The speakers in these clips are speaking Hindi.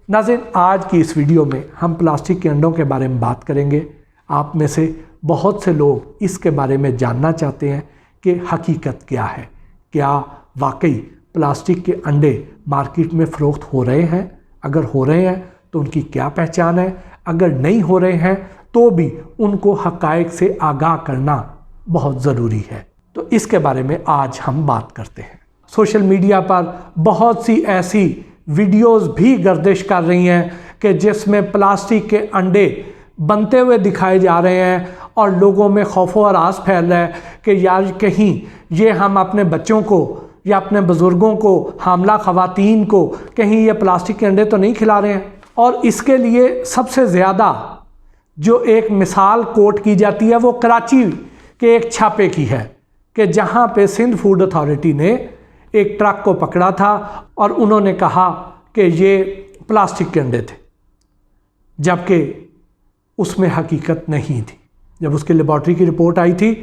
नाज़रीन, आज की इस वीडियो में हम प्लास्टिक के अंडों के बारे में बात करेंगे। आप में से बहुत से लोग इसके बारे में जानना चाहते हैं कि हकीकत क्या है, क्या वाकई प्लास्टिक के अंडे मार्केट में फ़रोख्त हो रहे हैं, अगर हो रहे हैं तो उनकी क्या पहचान है, अगर नहीं हो रहे हैं तो भी उनको हक़ाइक़ से आगाह करना बहुत ज़रूरी है। तो इसके बारे में आज हम बात करते हैं। सोशल मीडिया पर बहुत सी ऐसी वीडियोस भी गर्दिश कर रही हैं कि जिसमें प्लास्टिक के अंडे बनते हुए दिखाए जा रहे हैं और लोगों में खौफ व हरास फैल रहा है कि यार कहीं ये हम अपने बच्चों को या अपने बुज़ुर्गों को, हामला ख़वातीन को कहीं ये प्लास्टिक के अंडे तो नहीं खिला रहे हैं। और इसके लिए सबसे ज़्यादा जो एक मिसाल कोट की जाती है वो कराची के एक छापे की है कि जहाँ पे सिंध फूड अथॉरिटी ने एक ट्रक को पकड़ा था और उन्होंने कहा कि ये प्लास्टिक के अंडे थे, जबकि उसमें हकीकत नहीं थी। जब उसकी लेबॉर्ट्री की रिपोर्ट आई थी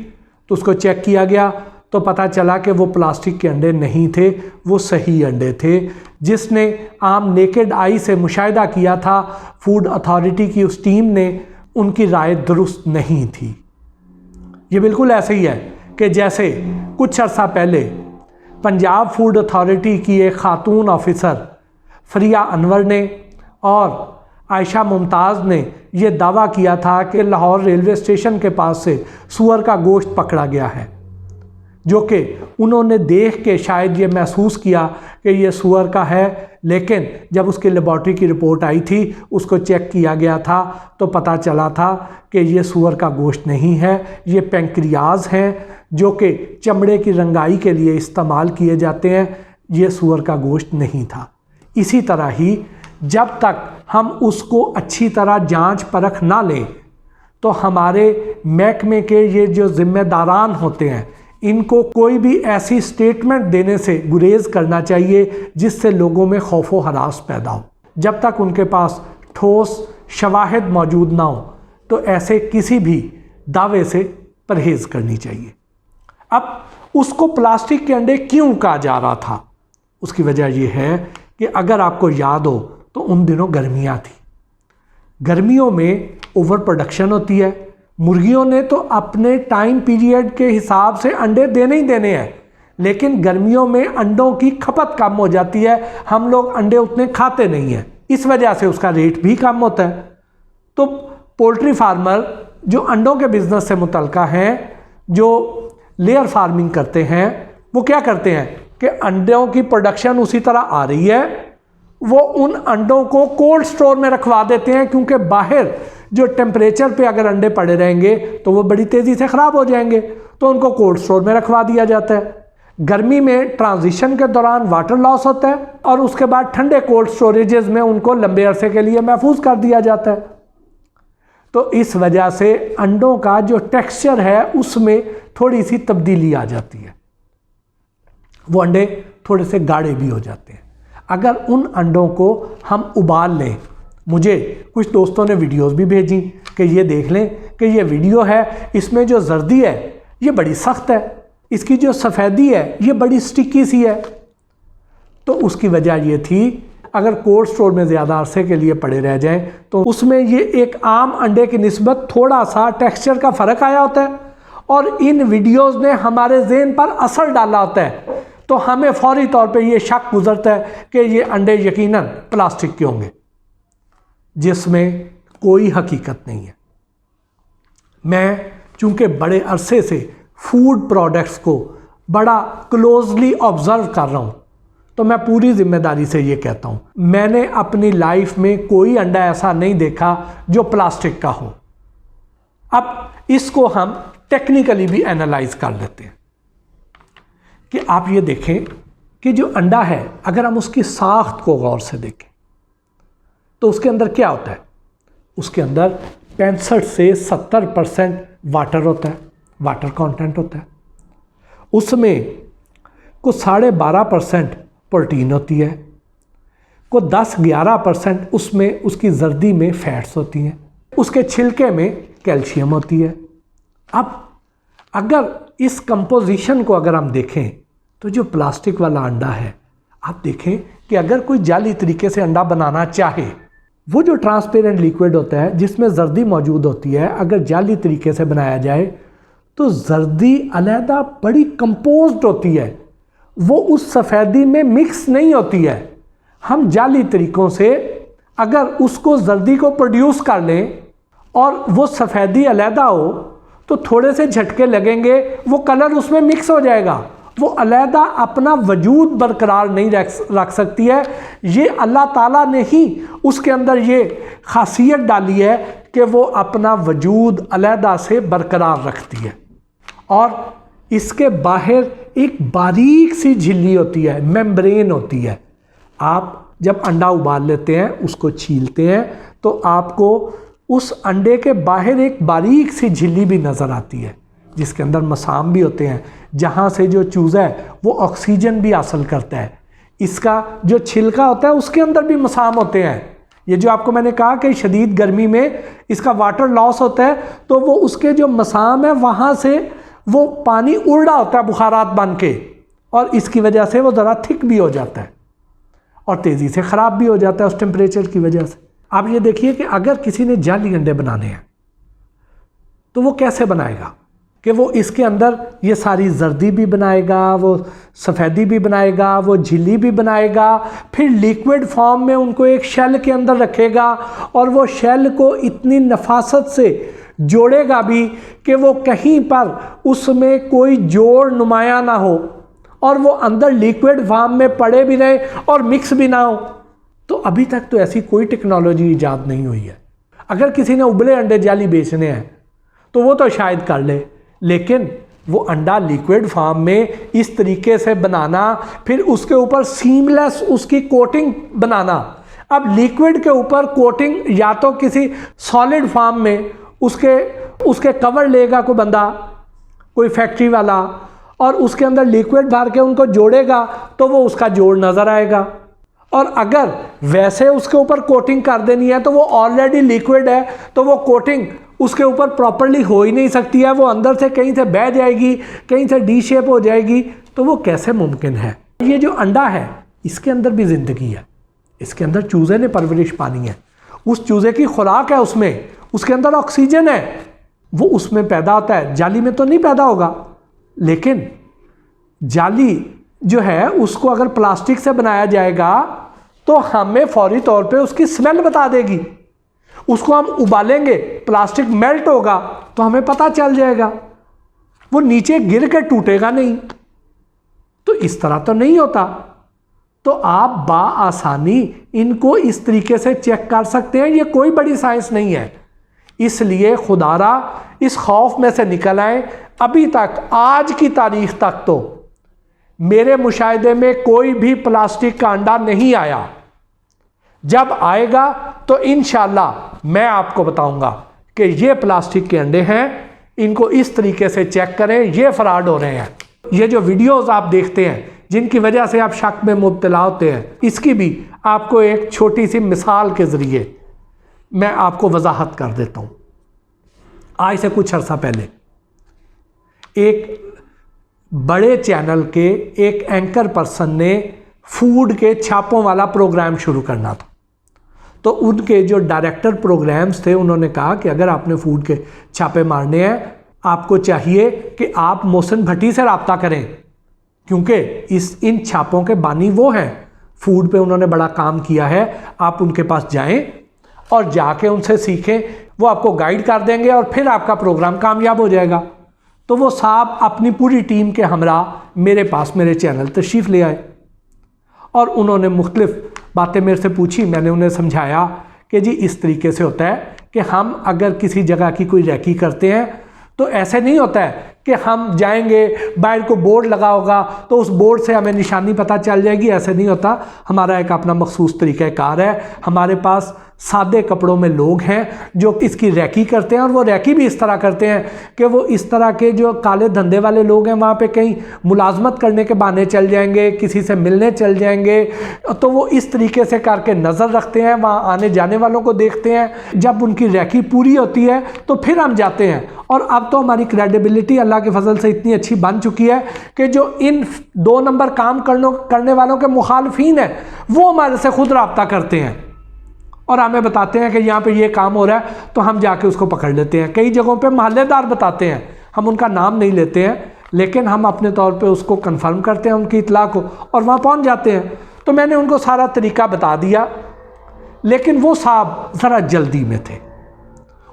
तो उसको चेक किया गया तो पता चला कि वो प्लास्टिक के अंडे नहीं थे, वो सही अंडे थे। जिसने आम नेकेड आई से मुशाहिदा किया था, फूड अथॉरिटी की उस टीम ने, उनकी राय दुरुस्त नहीं थी। ये बिल्कुल ऐसे ही है कि जैसे कुछ अर्सा पहले पंजाब फूड अथॉरिटी की एक खातून ऑफिसर फरिया अनवर ने और आयशा मुमताज़ ने यह दावा किया था कि लाहौर रेलवे स्टेशन के पास से सूअर का गोश्त पकड़ा गया है, जो कि उन्होंने देख के शायद ये महसूस किया कि ये सूअर का है, लेकिन जब उसकी लेबॉर्ट्री की रिपोर्ट आई थी, उसको चेक किया गया था तो पता चला था कि ये सूअर का गोश्त नहीं है, ये पेंक्रियाज हैं जो कि चमड़े की रंगाई के लिए इस्तेमाल किए जाते हैं, ये सूअर का गोश्त नहीं था। इसी तरह ही जब तक हम उसको अच्छी तरह जांच परख ना लें तो हमारे महकमे के ये जो ज़िम्मेदारान होते हैं, इनको कोई भी ऐसी स्टेटमेंट देने से गुरेज करना चाहिए जिससे लोगों में खौफ व हरास पैदा हो। जब तक उनके पास ठोस शवाहिद मौजूद ना हो तो ऐसे किसी भी दावे से परहेज़ करनी चाहिए। अब उसको प्लास्टिक के अंडे क्यों कहा जा रहा था, उसकी वजह यह है कि अगर आपको याद हो तो उन दिनों गर्मियाँ थी। गर्मियों में ओवर प्रोडक्शन होती है। मुर्गियों ने तो अपने टाइम पीरियड के हिसाब से अंडे देने ही देने हैं, लेकिन गर्मियों में अंडों की खपत कम हो जाती है, हम लोग अंडे उतने खाते नहीं हैं, इस वजह से उसका रेट भी कम होता है। तो पोल्ट्री फार्मर जो अंडों के बिज़नेस से मुतल्लिक़ हैं, जो लेयर फार्मिंग करते हैं, वो क्या करते हैं कि अंडों की प्रोडक्शन उसी तरह आ रही है, वो उन अंडों को कोल्ड स्टोर में रखवा देते हैं, क्योंकि बाहर जो टेम्परेचर पे अगर अंडे पड़े रहेंगे तो वो बड़ी तेज़ी से ख़राब हो जाएंगे, तो उनको कोल्ड स्टोर में रखवा दिया जाता है। गर्मी में ट्रांजिशन के दौरान वाटर लॉस होता है और उसके बाद ठंडे कोल्ड स्टोरेजेस में उनको लंबे अरसे के लिए महफूज कर दिया जाता है। तो इस वजह से अंडों का जो टेक्सचर है उसमें थोड़ी सी तब्दीली आ जाती है, वो अंडे थोड़े से गाढ़े भी हो जाते हैं। अगर उन अंडों को हम उबाल लें, मुझे कुछ दोस्तों ने वीडियोस भी भेजी कि ये देख लें कि ये वीडियो है, इसमें जो जर्दी है ये बड़ी सख्त है, इसकी जो सफ़ेदी है ये बड़ी स्टिकी सी है। तो उसकी वजह ये थी, अगर कोल्ड स्टोर में ज़्यादा अरसे के लिए पड़े रह जाएं तो उसमें ये एक आम अंडे की निस्बत थोड़ा सा टेक्सचर का फ़र्क आया होता है और इन वीडियोज़ ने हमारे ज़हन पर असर डाला होता है, तो हमें फौरी तौर पे ये शक गुजरता है कि ये अंडे यकीनन प्लास्टिक के होंगे, जिसमें कोई हकीकत नहीं है। मैं चूँकि बड़े अरसे से फूड प्रोडक्ट्स को बड़ा क्लोजली ऑब्ज़र्व कर रहा हूँ, तो मैं पूरी ज़िम्मेदारी से ये कहता हूँ, मैंने अपनी लाइफ में कोई अंडा ऐसा नहीं देखा जो प्लास्टिक का हो। अब इसको हम टेक्निकली भी एनालाइज कर लेते हैं कि आप ये देखें कि जो अंडा है, अगर हम उसकी साख्त को गौर से देखें तो उसके अंदर क्या होता है, उसके अंदर 65 से 70% वाटर होता है, वाटर कंटेंट होता है। उसमें कुछ 12.5% प्रोटीन होती है, को 10-11% उसमें उसकी जर्दी में फैट्स होती हैं, उसके छिलके में कैल्शियम होती है। अब अगर इस कंपोजिशन को अगर हम देखें तो जो प्लास्टिक वाला अंडा है, आप देखें कि अगर कोई जाली तरीके से अंडा बनाना चाहे, वो जो ट्रांसपेरेंट लिक्विड होता है जिसमें जर्दी मौजूद होती है, अगर जाली तरीके से बनाया जाए तो जर्दी अलहदा बड़ी कंपोज्ड होती है, वो उस सफ़ेदी में मिक्स नहीं होती है। हम जाली तरीक़ों से अगर उसको जर्दी को प्रोड्यूस कर लें और वो सफ़ेदी अलहदा हो तो थोड़े से झटके लगेंगे, वो कलर उसमें मिक्स हो जाएगा, वो अलहदा अपना वजूद बरकरार नहीं रख सकती है। ये अल्लाह ताला ने ही उसके अंदर ये खासियत डाली है कि वो अपना वजूद अलहदा से बरकरार रखती है। और इसके बाहर एक बारीक सी झिल्ली होती है, मेम्ब्रेन होती है। आप जब अंडा उबाल लेते हैं, उसको छीलते हैं, तो आपको उस अंडे के बाहर एक बारीक सी झिल्ली भी नज़र आती है जिसके अंदर मसाम भी होते हैं, जहाँ से जो चूज़ा है वो ऑक्सीजन भी हासिल करता है। इसका जो छिलका होता है उसके अंदर भी मसाम होते हैं। ये जो आपको मैंने कहा कि शदीद गर्मी में इसका वाटर लॉस होता है, तो वो उसके जो मसाम है वहाँ से वो पानी उड़ रहा होता है बुखारात बन के, और इसकी वजह से वो ज़रा थिक भी हो जाता है और तेज़ी से ख़राब भी हो जाता है उस टेम्परेचर की वजह से। आप ये देखिए कि अगर किसी ने जाली अंडे बनाने हैं तो वो कैसे बनाएगा कि वो इसके अंदर ये सारी जर्दी भी बनाएगा, वो सफ़ेदी भी बनाएगा, वो झिल्ली भी बनाएगा, फिर लिक्विड फॉर्म में उनको एक शेल के अंदर रखेगा और वो शेल को इतनी नफासत से जोड़ेगा भी कि वो कहीं पर उसमें कोई जोड़ नुमाया ना हो और वो अंदर लिक्विड फॉर्म में पड़े भी रहे और मिक्स भी ना हो। तो अभी तक तो ऐसी कोई टेक्नोलॉजी ईजाद नहीं हुई है। अगर किसी ने उबले अंडे जाली बेचने हैं तो वो तो शायद कर ले, लेकिन वो अंडा लिक्विड फॉर्म में इस तरीके से बनाना, फिर उसके ऊपर सीमलेस उसकी कोटिंग बनाना। अब लिक्विड के ऊपर कोटिंग या तो किसी सॉलिड फॉर्म में उसके कवर लेगा कोई बंदा, कोई फैक्ट्री वाला, और उसके अंदर लिक्विड भर के उनको जोड़ेगा तो वो उसका जोड़ नज़र आएगा। और अगर वैसे उसके ऊपर कोटिंग कर देनी है तो वो ऑलरेडी लिक्विड है, तो वो कोटिंग उसके ऊपर प्रॉपर्ली हो ही नहीं सकती है, वो अंदर से कहीं से बह जाएगी, कहीं से डी शेप हो जाएगी, तो वो कैसे मुमकिन है। ये जो अंडा है इसके अंदर भी ज़िंदगी है, इसके अंदर चूज़े ने परवरिश पानी है, उस चूज़े की खुराक है, उसके अंदर ऑक्सीजन है, वो उसमें पैदा होता है। जाली में तो नहीं पैदा होगा, लेकिन जाली जो है उसको अगर प्लास्टिक से बनाया जाएगा तो हमें फौरी तौर पे उसकी स्मेल बता देगी। उसको हम उबालेंगे, प्लास्टिक मेल्ट होगा तो हमें पता चल जाएगा, वो नीचे गिर के टूटेगा नहीं। तो इस तरह तो नहीं होता। तो आप बाआसानी इनको इस तरीके से चेक कर सकते हैं, ये कोई बड़ी साइंस नहीं है। इसलिए खुदारा इस खौफ में से निकल आए। अभी तक आज की तारीख तक तो मेरे मुशाहिदे में कोई भी प्लास्टिक का अंडा नहीं आया। जब आएगा तो इंशाअल्लाह मैं आपको बताऊंगा कि ये प्लास्टिक के अंडे हैं, इनको इस तरीके से चेक करें, ये फ्रॉड हो रहे हैं। ये जो वीडियोस आप देखते हैं जिनकी वजह से आप शक में मुब्तला होते हैं, इसकी भी आपको एक छोटी सी मिसाल के ज़रिए मैं आपको वजाहत कर देता हूँ। आज से कुछ अर्सा पहले एक बड़े चैनल के एक एंकर पर्सन ने फूड के छापों वाला प्रोग्राम शुरू करना था। तो उनके जो डायरेक्टर प्रोग्राम्स थे उन्होंने कहा कि अगर आपने फूड के छापे मारने हैं, आपको चाहिए कि आप मोहसिन भट्टी से रब्ता करें, क्योंकि इन छापों के बानी वो हैं, फूड पे उन्होंने बड़ा काम किया है। आप उनके पास जाएं और जाके उनसे सीखें, वो आपको गाइड कर देंगे और फिर आपका प्रोग्राम कामयाब हो जाएगा। तो वो साहब अपनी पूरी टीम के हमरा मेरे पास मेरे चैनल तशरीफ़ ले आए और उन्होंने मुख्तलिफ बातें मेरे से पूछी। मैंने उन्हें समझाया कि जी इस तरीके से होता है कि हम अगर किसी जगह की कोई रैकी करते हैं तो ऐसे नहीं होता है कि हम जाएंगे, बाहर को बोर्ड लगा होगा तो उस बोर्ड से हमें निशानी पता चल जाएगी, ऐसे नहीं होता। हमारा एक अपना मखसूस तरीक़ाकार है, हमारे पास सादे कपड़ों में लोग हैं जो इसकी रैकी करते हैं, और वो रैकी भी इस तरह करते हैं कि वो इस तरह के जो काले धंधे वाले लोग हैं वहाँ पे कहीं मुलाजमत करने के बहाने चल जाएंगे, किसी से मिलने चल जाएंगे, तो वो इस तरीके से करके नज़र रखते हैं, वहाँ आने जाने वालों को देखते हैं। जब उनकी रैकी पूरी होती है तो फिर हम जाते हैं। और अब तो हमारी क्रेडिबिलिटी अल्लाह के फजल से इतनी अच्छी बन चुकी है कि जो इन 2 नंबर काम करने वालों के मुखालफीन हैं वो हमारे से खुद रब्ता करते हैं और हमें बताते हैं कि यहाँ पे ये काम हो रहा है, तो हम जाके उसको पकड़ लेते हैं। कई जगहों पे मोहल्लेदार बताते हैं, हम उनका नाम नहीं लेते हैं, लेकिन हम अपने तौर पे उसको कंफर्म करते हैं उनकी इतला को और वहाँ पहुँच जाते हैं। तो मैंने उनको सारा तरीका बता दिया, लेकिन वो साहब ज़रा जल्दी में थे।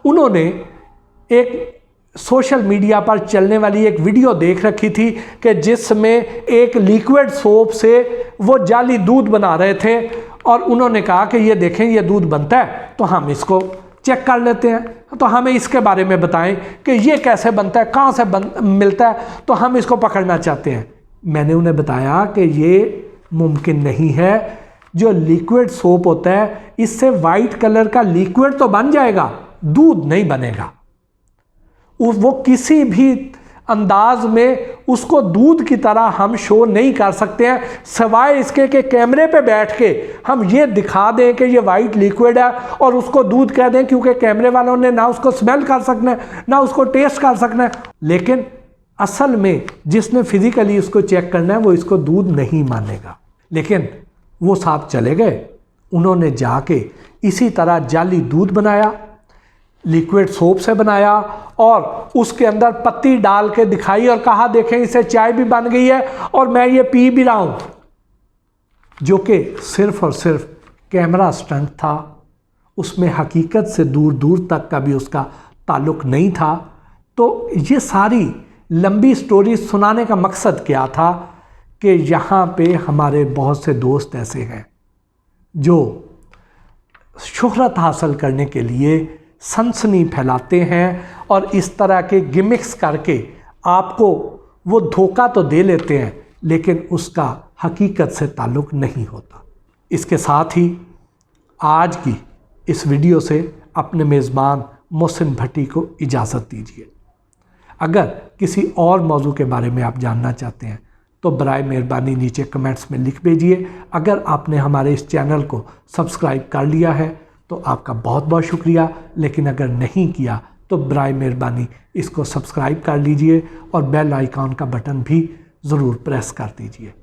उन्होंने एक सोशल मीडिया पर चलने वाली एक वीडियो देख रखी थी कि जिसमें एक लिक्विड सोप से वो जाली दूध बना रहे थे, और उन्होंने कहा कि ये देखें ये दूध बनता है, तो हम इसको चेक कर लेते हैं, तो हमें इसके बारे में बताएं कि ये कैसे बनता है, कहाँ से मिलता है, तो हम इसको पकड़ना चाहते हैं। मैंने उन्हें बताया कि ये मुमकिन नहीं है। जो लिक्विड सोप होता है इससे वाइट कलर का लिक्विड तो बन जाएगा, दूध नहीं बनेगा। वो किसी भी अंदाज में उसको दूध की तरह हम शो नहीं कर सकते हैं, सिवाय इसके कि कैमरे पे बैठ के हम ये दिखा दें कि ये वाइट लिक्विड है और उसको दूध कह दें, क्योंकि कैमरे वालों ने ना उसको स्मेल कर सकना है ना उसको टेस्ट कर सकना है। लेकिन असल में जिसने फिजिकली उसको चेक करना है वो इसको दूध नहीं मानेगा। लेकिन वो साहब चले गए, उन्होंने जाके इसी तरह जाली दूध बनाया, लिक्विड सोप से बनाया और उसके अंदर पत्ती डाल के दिखाई और कहा देखें इससे चाय भी बन गई है और मैं ये पी भी रहा हूँ, जो कि सिर्फ और सिर्फ कैमरा स्टंट था। उसमें हकीकत से दूर दूर तक का भी उसका ताल्लुक़ नहीं था। तो ये सारी लंबी स्टोरी सुनाने का मकसद क्या था कि यहाँ पे हमारे बहुत से दोस्त ऐसे हैं जो शोहरत हासिल करने के लिए सनसनी फैलाते हैं और इस तरह के गिमिक्स करके आपको वो धोखा तो दे लेते हैं, लेकिन उसका हकीकत से ताल्लुक़ नहीं होता। इसके साथ ही आज की इस वीडियो से अपने मेज़बान मोहसिन भट्टी को इजाज़त दीजिए। अगर किसी और मौजू के बारे में आप जानना चाहते हैं तो बराए मेहरबानी नीचे कमेंट्स में लिख भेजिए। अगर आपने हमारे इस चैनल को सब्सक्राइब कर लिया है तो आपका बहुत बहुत शुक्रिया, लेकिन अगर नहीं किया तो बराए मेहरबानी इसको सब्सक्राइब कर लीजिए और बेल आइकॉन का बटन भी ज़रूर प्रेस कर दीजिए।